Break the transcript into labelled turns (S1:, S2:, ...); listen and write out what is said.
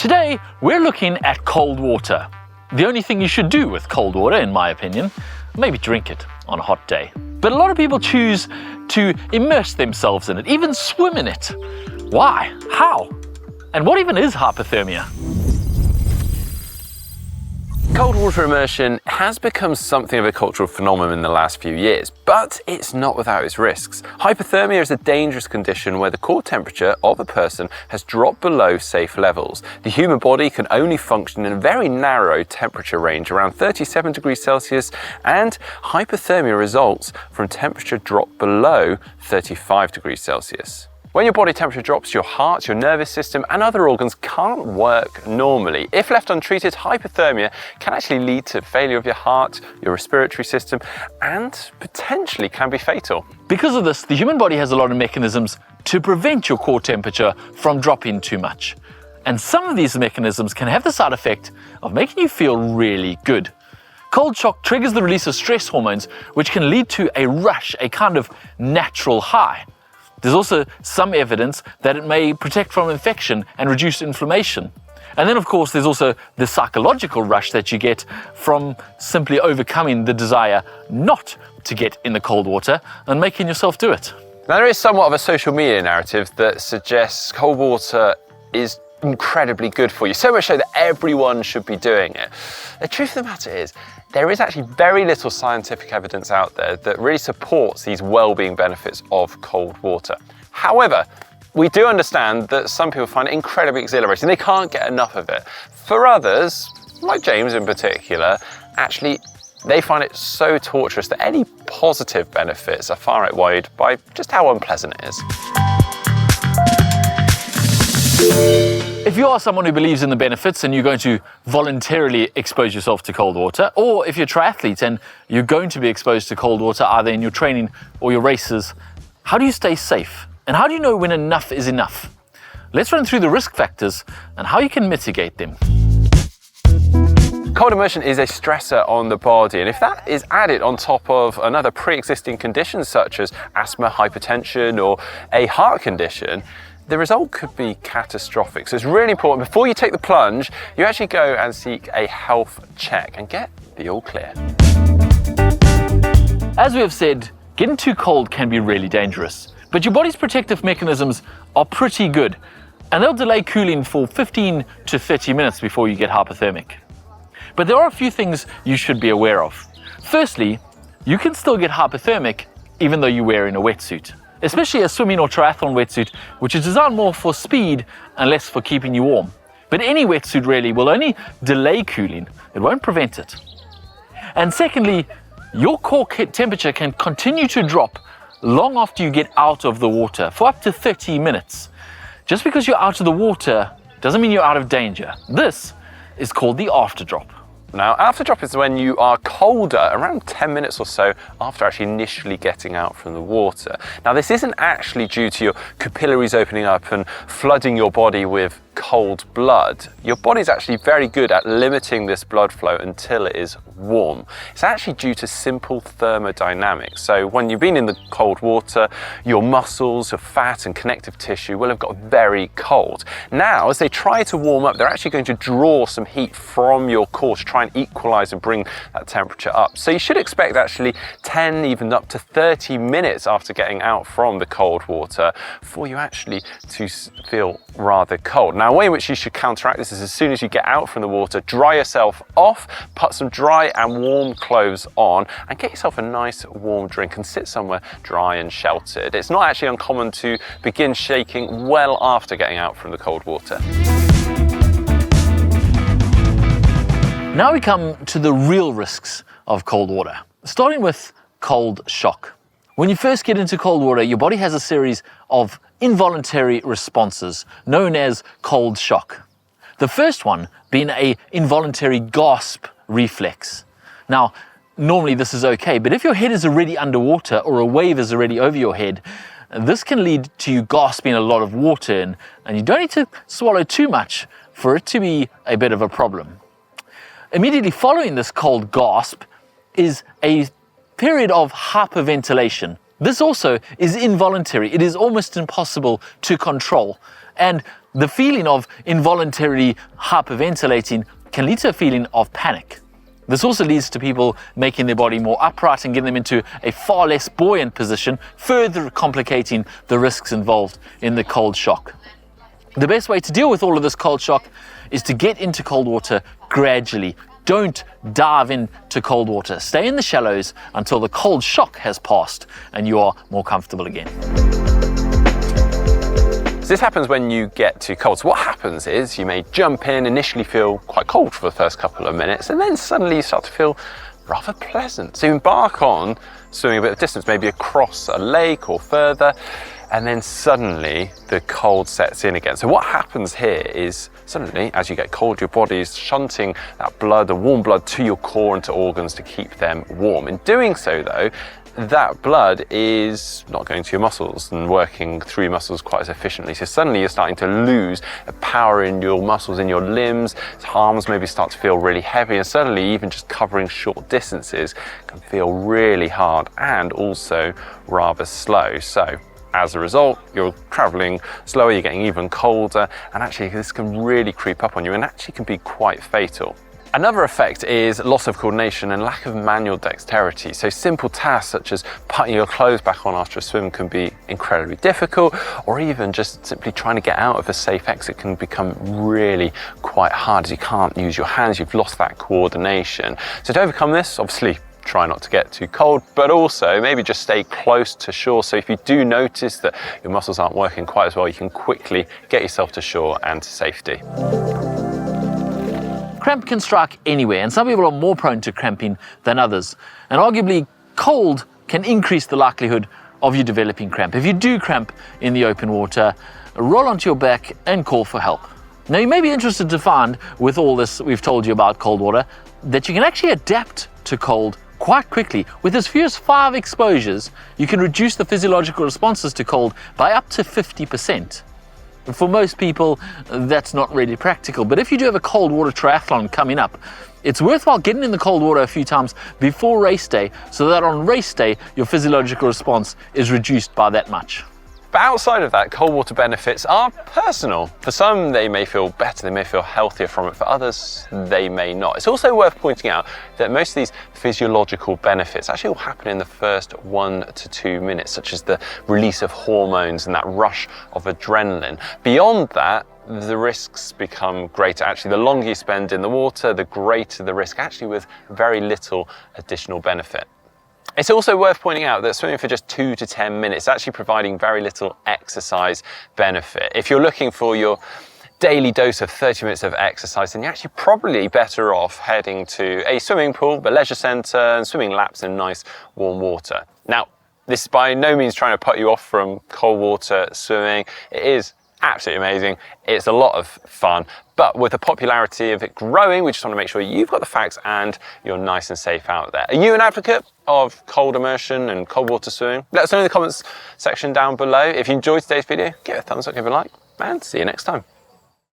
S1: Today, we're looking at cold water. The only thing you should do with cold water, in my opinion, maybe drink it on a hot day. But a lot of people choose to immerse themselves in it, even swim in it. Why? How? And what even is hypothermia?
S2: Cold water immersion has become something of a cultural phenomenon in the last few years, but it's not without its risks. Hypothermia is a dangerous condition where the core temperature of a person has dropped below safe levels. The human body can only function in a very narrow temperature range, around 37 degrees Celsius, and hypothermia results from temperature drop below 35 degrees Celsius. When your body temperature drops, your heart, your nervous system and other organs can't work normally. If left untreated, hypothermia can actually lead to failure of your heart, your respiratory system, and potentially can be fatal.
S1: Because of this, the human body has a lot of mechanisms to prevent your core temperature from dropping too much. And some of these mechanisms can have the side effect of making you feel really good. Cold shock triggers the release of stress hormones, which can lead to a rush, a kind of natural high. There's also some evidence that it may protect from infection and reduce inflammation. And then, of course, there's also the psychological rush that you get from simply overcoming the desire not to get in the cold water and making yourself do it.
S2: Now, there is somewhat of a social media narrative that suggests cold water is incredibly good for you, so much so that everyone should be doing it. The truth of the matter is, there is actually very little scientific evidence out there that really supports these well-being benefits of cold water. However, we do understand that some people find it incredibly exhilarating. They can't get enough of it. For others, like James in particular, actually they find it so torturous that any positive benefits are far outweighed by just how unpleasant it is.
S1: If you are someone who believes in the benefits and you're going to voluntarily expose yourself to cold water, or if you're a triathlete and you're going to be exposed to cold water either in your training or your races, how do you stay safe? And how do you know when enough is enough? Let's run through the risk factors and how you can mitigate them.
S2: Cold immersion is a stressor on the body, and if that is added on top of another pre-existing condition such as asthma, hypertension, or a heart condition, the result could be catastrophic. So it's really important before you take the plunge, you actually go and seek a health check and get the all clear.
S1: As we have said, getting too cold can be really dangerous, but your body's protective mechanisms are pretty good, and they'll delay cooling for 15 to 30 minutes before you get hypothermic. But there are a few things you should be aware of. Firstly, you can still get hypothermic even though you're wearing a wetsuit, especially a swimming or triathlon wetsuit, which is designed more for speed and less for keeping you warm. But any wetsuit really will only delay cooling, it won't prevent it. And secondly, your core temperature can continue to drop long after you get out of the water, for up to 30 minutes. Just because you're out of the water doesn't mean you're out of danger. This is called the afterdrop.
S2: Now, afterdrop is when you are colder, around 10 minutes or so after actually initially getting out from the water. Now, this isn't actually due to your capillaries opening up and flooding your body with cold blood. Your body's actually very good at limiting this blood flow until it is warm. It's actually due to simple thermodynamics. So when you've been in the cold water, your muscles, your fat and connective tissue will have got very cold. Now, as they try to warm up, they're actually going to draw some heat from your core to try and equalize and bring that temperature up. So you should expect actually 10, even up to 30 minutes after getting out from the cold water for you actually to feel rather cold. Now, a way in which you should counteract this is as soon as you get out from the water, dry yourself off, put some dry and warm clothes on, and get yourself a nice warm drink and sit somewhere dry and sheltered. It's not actually uncommon to begin shaking well after getting out from the cold water.
S1: Now we come to the real risks of cold water, starting with cold shock. When you first get into cold water, your body has a series of involuntary responses known as cold shock. The first one being an involuntary gasp reflex. Now, normally this is okay, but if your head is already underwater or a wave is already over your head, this can lead to you gasping a lot of water in, and you don't need to swallow too much for it to be a bit of a problem. Immediately following this cold gasp is a period of hyperventilation. This also is involuntary. It is almost impossible to control. And The feeling of involuntarily hyperventilating can lead to a feeling of panic. This also leads to people making their body more upright and getting them into a far less buoyant position, further complicating the risks involved in the cold shock. The best way to deal with all of this cold shock is to get into cold water gradually. Don't dive into cold water. Stay in the shallows until the cold shock has passed and you are more comfortable again.
S2: So this happens when you get too cold. So what happens is you may jump in, initially feel quite cold for the first couple of minutes, and then suddenly you start to feel rather pleasant. So you embark on swimming a bit of distance, maybe across a lake or further, and then suddenly the cold sets in again. So what happens here is suddenly, as you get cold, your body is shunting that blood, the warm blood, to your core and to organs to keep them warm. In doing so though, that blood is not going to your muscles and working through your muscles quite as efficiently. So suddenly you're starting to lose the power in your muscles, in your limbs. Arms maybe start to feel really heavy, and suddenly even just covering short distances can feel really hard and also rather slow. So as a result, you're traveling slower, you're getting even colder, and actually this can really creep up on you and actually can be quite fatal. Another effect is loss of coordination and lack of manual dexterity. So simple tasks such as putting your clothes back on after a swim can be incredibly difficult, or even just simply trying to get out of a safe exit can become really quite hard as you can't use your hands, you've lost that coordination. So to overcome this, obviously, try not to get too cold, but also maybe just stay close to shore. So if you do notice that your muscles aren't working quite as well, you can quickly get yourself to shore and to safety.
S1: Cramp can strike anywhere, and some people are more prone to cramping than others. And arguably, cold can increase the likelihood of you developing cramp. If you do cramp in the open water, roll onto your back and call for help. Now, you may be interested to find, with all this we've told you about cold water, that you can actually adapt to cold quite quickly. With as few as 5 exposures, you can reduce the physiological responses to cold by up to 50%. For most people, that's not really practical, but if you do have a cold water triathlon coming up, it's worthwhile getting in the cold water a few times before race day so that on race day, your physiological response is reduced by that much.
S2: But outside of that, cold water benefits are personal. For some, they may feel better, they may feel healthier from it. For others, they may not. It's also worth pointing out that most of these physiological benefits actually will happen in the first 1 to 2 minutes, such as the release of hormones and that rush of adrenaline. Beyond that, the risks become greater. Actually, the longer you spend in the water, the greater the risk, actually with very little additional benefit. It's also worth pointing out that swimming for just 2 to 10 minutes is actually providing very little exercise benefit. If you're looking for your daily dose of 30 minutes of exercise, then you're actually probably better off heading to a swimming pool, the leisure centre, and swimming laps in nice warm water. Now, this is by no means trying to put you off from cold water swimming. It is absolutely amazing. It's a lot of fun, but with the popularity of it growing, we just want to make sure you've got the facts and you're nice and safe out there. Are you an advocate of cold immersion and cold water swimming? Let us know in the comments section down below. If you enjoyed today's video, give it a thumbs up, give it a like, and see you next time.